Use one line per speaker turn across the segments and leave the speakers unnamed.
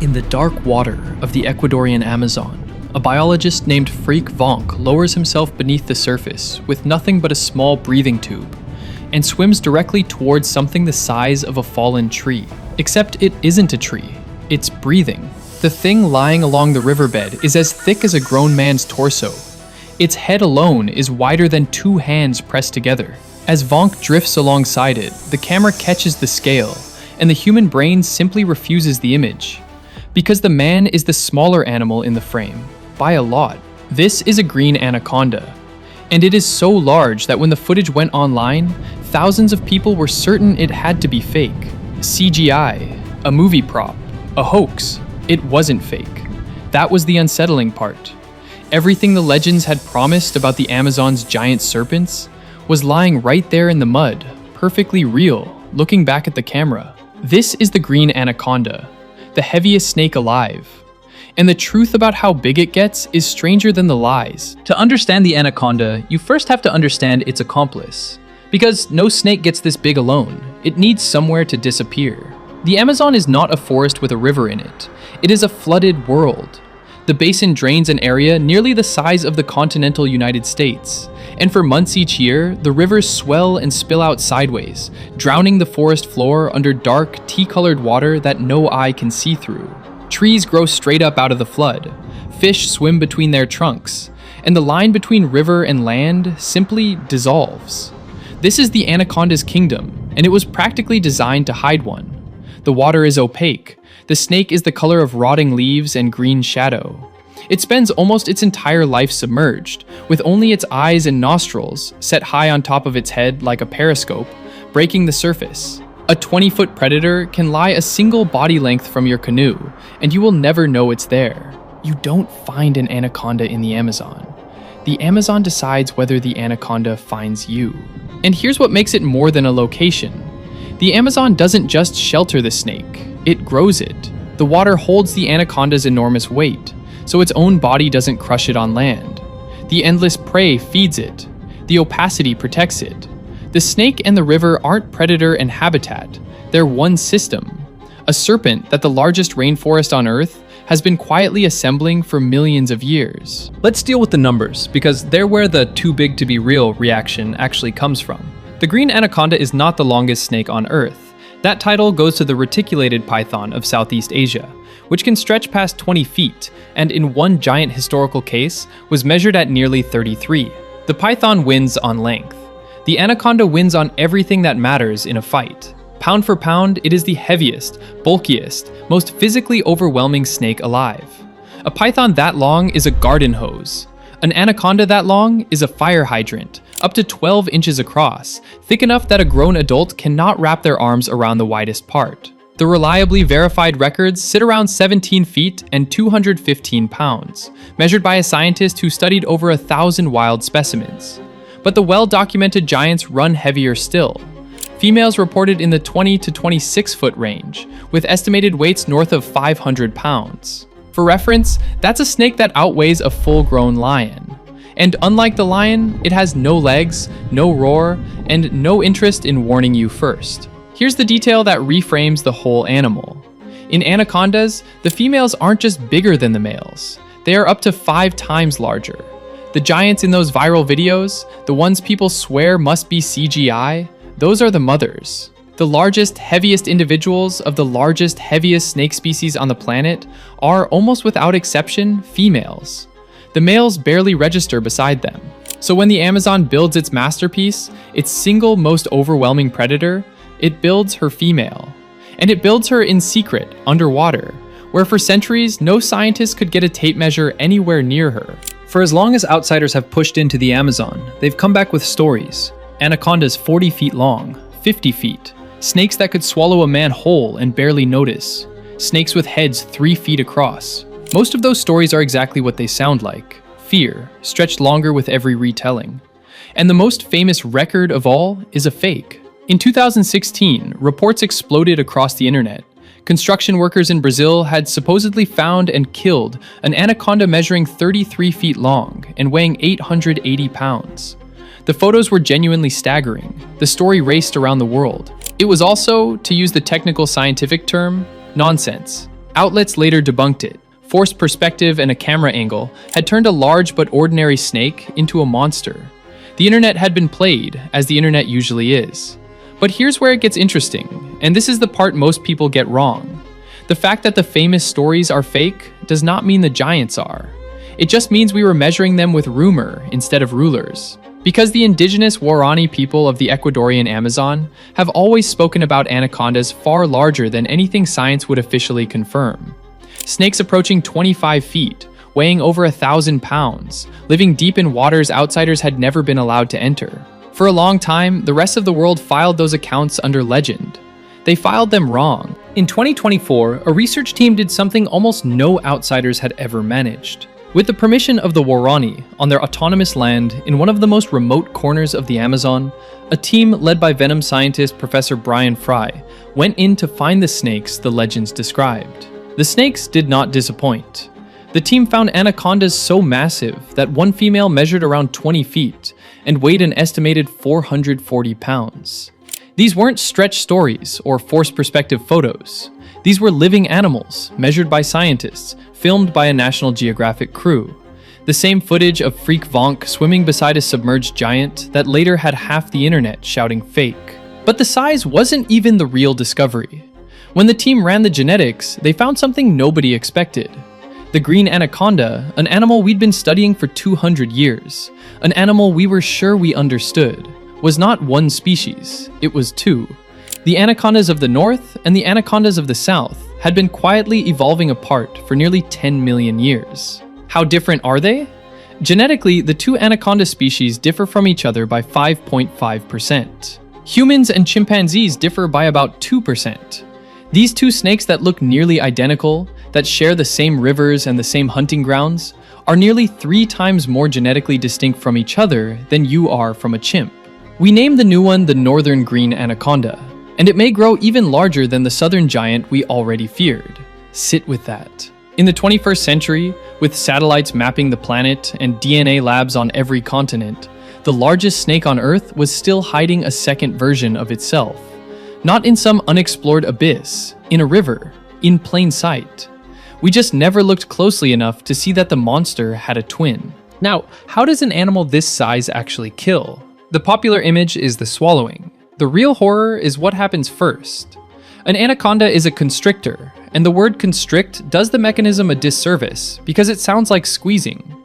In the dark water of the Ecuadorian Amazon, a biologist named Freek Vonk lowers himself beneath the surface with nothing but a small breathing tube and swims directly towards something the size of a fallen tree. Except it isn't a tree, it's breathing. The thing lying along the riverbed is as thick as a grown man's torso. Its head alone is wider than 2 hands pressed together. As Vonk drifts alongside it, the camera catches the scale, and the human brain simply refuses the image. Because the man is the smaller animal in the frame, by a lot. This is a green anaconda, and it is so large that when the footage went online, thousands of people were certain it had to be fake. CGI, a movie prop, a hoax. It wasn't fake. That was the unsettling part. Everything the legends had promised about the Amazon's giant serpents was lying right there in the mud, perfectly real, looking back at the camera. This is the green anaconda, the heaviest snake alive. And the truth about how big it gets is stranger than the lies.
To understand the anaconda, you first have to understand its accomplice. Because no snake gets this big alone. It needs somewhere to disappear. The Amazon is not a forest with a river in it. It is a flooded world. The basin drains an area nearly the size of the continental United States. And for months each year, the rivers swell and spill out sideways, drowning the forest floor under dark, tea-colored water that no eye can see through. Trees grow straight up out of the flood. Fish swim between their trunks. And the line between river and land simply dissolves. This is the anaconda's kingdom, and it was practically designed to hide one. The water is opaque. The snake is the color of rotting leaves and green shadow. It spends almost its entire life submerged, with only its eyes and nostrils, set high on top of its head like a periscope, breaking the surface. A 20-foot predator can lie a single body length from your canoe, and you will never know it's there. You don't find an anaconda in the Amazon. The Amazon decides whether the anaconda finds you. And here's what makes it more than a location. The Amazon doesn't just shelter the snake, it grows it. The water holds the anaconda's enormous weight, so its own body doesn't crush it on land. The endless prey feeds it. The opacity protects it. The snake and the river aren't predator and habitat, they're one system. A serpent that the largest rainforest on Earth has been quietly assembling for millions of years.
Let's deal with the numbers, because they're where the too big to be real reaction actually comes from. The green anaconda is not the longest snake on Earth. That title goes to the reticulated python of Southeast Asia, which can stretch past 20 feet, and in one giant historical case, was measured at nearly 33. The python wins on length. The anaconda wins on everything that matters in a fight. Pound for pound, it is the heaviest, bulkiest, most physically overwhelming snake alive. A python that long is a garden hose. An anaconda that long is a fire hydrant, up to 12 inches across, thick enough that a grown adult cannot wrap their arms around the widest part. The reliably verified records sit around 17 feet and 215 pounds, measured by a scientist who studied over 1,000 wild specimens. But the well-documented giants run heavier still. Females reported in the 20 to 26 foot range, with estimated weights north of 500 pounds. For reference, that's a snake that outweighs a full-grown lion. And unlike the lion, it has no legs, no roar, and no interest in warning you first. Here's the detail that reframes the whole animal. In anacondas, the females aren't just bigger than the males. They are up to 5 times larger. The giants in those viral videos, the ones people swear must be CGI, those are the mothers. The largest, heaviest individuals of the largest, heaviest snake species on the planet are, almost without exception, females. The males barely register beside them. So when the Amazon builds its masterpiece, its single most overwhelming predator, it builds her female. And it builds her in secret, underwater, where for centuries, no scientist could get a tape measure anywhere near her. For as long as outsiders have pushed into the Amazon, they've come back with stories. Anacondas 40 feet long, 50 feet. Snakes that could swallow a man whole and barely notice. Snakes with heads 3 feet across. Most of those stories are exactly what they sound like. Fear, stretched longer with every retelling. And the most famous record of all is a fake. In 2016, reports exploded across the internet. Construction workers in Brazil had supposedly found and killed an anaconda measuring 33 feet long and weighing 880 pounds. The photos were genuinely staggering. The story raced around the world. It was also, to use the technical scientific term, nonsense.
Outlets later debunked it. Forced perspective and a camera angle had turned a large but ordinary snake into a monster. The internet had been played, as the internet usually is. But here's where it gets interesting, and this is the part most people get wrong. The fact that the famous stories are fake does not mean the giants are. It just means we were measuring them with rumor instead of rulers. Because the indigenous Waorani people of the Ecuadorian Amazon have always spoken about anacondas far larger than anything science would officially confirm. Snakes approaching 25 feet, weighing over 1,000 pounds, living deep in waters outsiders had never been allowed to enter. For a long time, the rest of the world filed those accounts under legend. They filed them wrong.
In 2024, a research team did something almost no outsiders had ever managed. With the permission of the Waorani, on their autonomous land in one of the most remote corners of the Amazon, a team led by venom scientist Professor Brian Fry went in to find the snakes the legends described. The snakes did not disappoint. The team found anacondas so massive that one female measured around 20 feet and weighed an estimated 440 pounds. These weren't stretched stories or forced perspective photos. These were living animals, measured by scientists, filmed by a National Geographic crew. The same footage of Freak Vonk swimming beside a submerged giant that later had half the internet shouting fake. But the size wasn't even the real discovery. When the team ran the genetics, they found something nobody expected. The green anaconda, an animal we'd been studying for 200 years, an animal we were sure we understood, was not one species, it was two. The anacondas of the north and the anacondas of the south had been quietly evolving apart for nearly 10 million years. How different are they? Genetically, the two anaconda species differ from each other by 5.5%. Humans and chimpanzees differ by about 2%. These two snakes that look nearly identical, that share the same rivers and the same hunting grounds, are nearly 3 times more genetically distinct from each other than you are from a chimp. We named the new one the northern green anaconda, and it may grow even larger than the southern giant we already feared. Sit with that. In the 21st century, with satellites mapping the planet and DNA labs on every continent, the largest snake on Earth was still hiding a second version of itself. Not in some unexplored abyss, in a river, in plain sight. We just never looked closely enough to see that the monster had a twin. Now, how does an animal this size actually kill? The popular image is the swallowing. The real horror is what happens first. An anaconda is a constrictor, and the word constrict does the mechanism a disservice because it sounds like squeezing.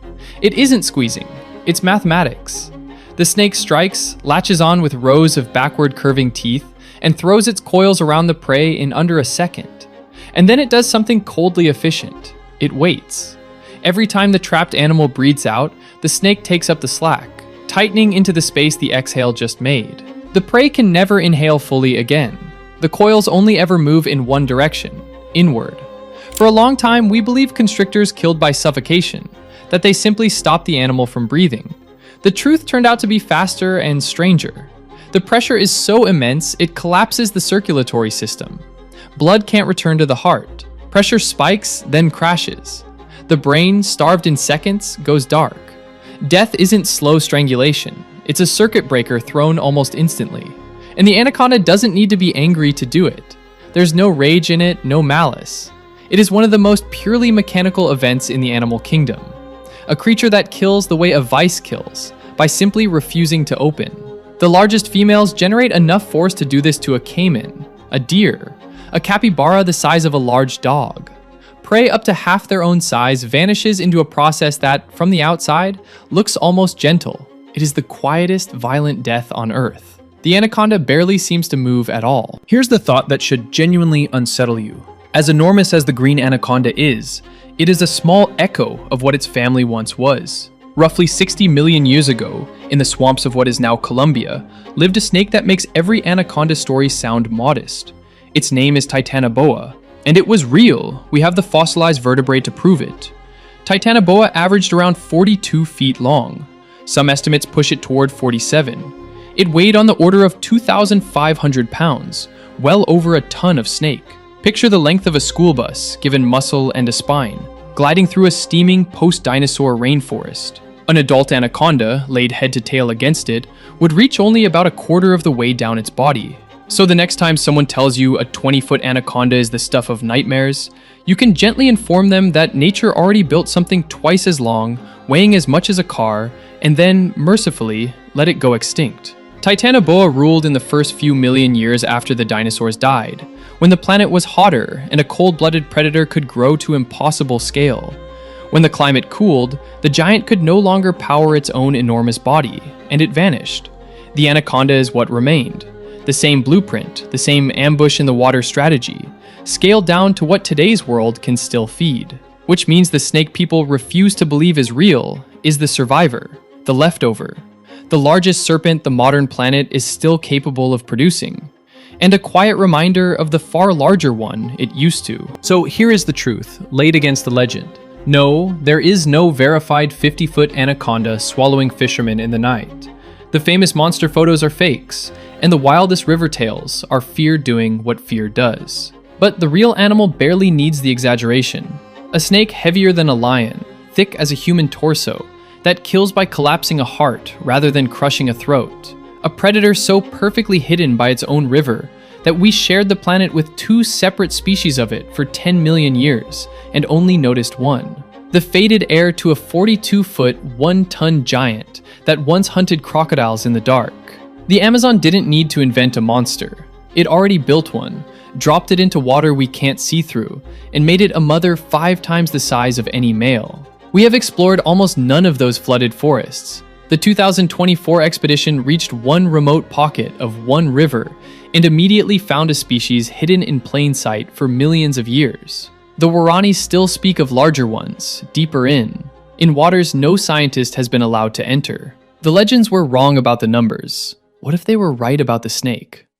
It isn't squeezing, it's mathematics. The snake strikes, latches on with rows of backward curving teeth, and throws its coils around the prey in under a second. And then it does something coldly efficient. It waits. Every time the trapped animal breathes out, the snake takes up the slack, tightening into the space the exhale just made. The prey can never inhale fully again. The coils only ever move in one direction, inward. For a long time, we believed constrictors killed by suffocation, that they simply stopped the animal from breathing. The truth turned out to be faster and stranger. The pressure is so immense, it collapses the circulatory system. Blood can't return to the heart. Pressure spikes, then crashes. The brain, starved in seconds, goes dark. Death isn't slow strangulation. It's a circuit breaker thrown almost instantly. And the anaconda doesn't need to be angry to do it. There's no rage in it, no malice. It is one of the most purely mechanical events in the animal kingdom. A creature that kills the way a vice kills, by simply refusing to open. The largest females generate enough force to do this to a caiman, a deer, a capybara the size of a large dog. Prey up to half their own size vanishes into a process that, from the outside, looks almost gentle. It is the quietest, violent death on Earth. The anaconda barely seems to move at all.
Here's the thought that should genuinely unsettle you. As enormous as the green anaconda is, it is a small echo of what its family once was. Roughly 60 million years ago, in the swamps of what is now Colombia, lived a snake that makes every anaconda story sound modest. Its name is Titanoboa, and it was real. We have the fossilized vertebrae to prove it. Titanoboa averaged around 42 feet long. Some estimates push it toward 47. It weighed on the order of 2,500 pounds, well over a ton of snake. Picture the length of a school bus, given muscle and a spine, gliding through a steaming post-dinosaur rainforest. An adult anaconda, laid head to tail against it, would reach only about a quarter of the way down its body.
So the next time someone tells you a 20-foot anaconda is the stuff of nightmares, you can gently inform them that nature already built something twice as long, weighing as much as a car, and then, mercifully, let it go extinct. Titanoboa ruled in the first few million years after the dinosaurs died, when the planet was hotter and a cold-blooded predator could grow to impossible scale. When the climate cooled, the giant could no longer power its own enormous body, and it vanished. The anaconda is what remained. The same blueprint, the same ambush in the water strategy, scaled down to what today's world can still feed. Which means the snake people refuse to believe is real is the survivor, the leftover. The largest serpent the modern planet is still capable of producing, and a quiet reminder of the far larger one it used to.
So here is the truth, laid against the legend. No, there is no verified 50-foot anaconda swallowing fishermen in the night. The famous monster photos are fakes, and the wildest river tales are fear doing what fear does. But the real animal barely needs the exaggeration. A snake heavier than a lion, thick as a human torso, that kills by collapsing a heart rather than crushing a throat. A predator so perfectly hidden by its own river that we shared the planet with two separate species of it for 10 million years and only noticed one. The fated heir to a 42-foot, 1-ton giant that once hunted crocodiles in the dark. The Amazon didn't need to invent a monster. It already built one, dropped it into water we can't see through, and made it a mother 5 times the size of any male. We have explored almost none of those flooded forests. The 2024 expedition reached one remote pocket of one river and immediately found a species hidden in plain sight for millions of years. The Waranis still speak of larger ones, deeper in waters no scientist has been allowed to enter. The legends were wrong about the numbers. What if they were right about the snake?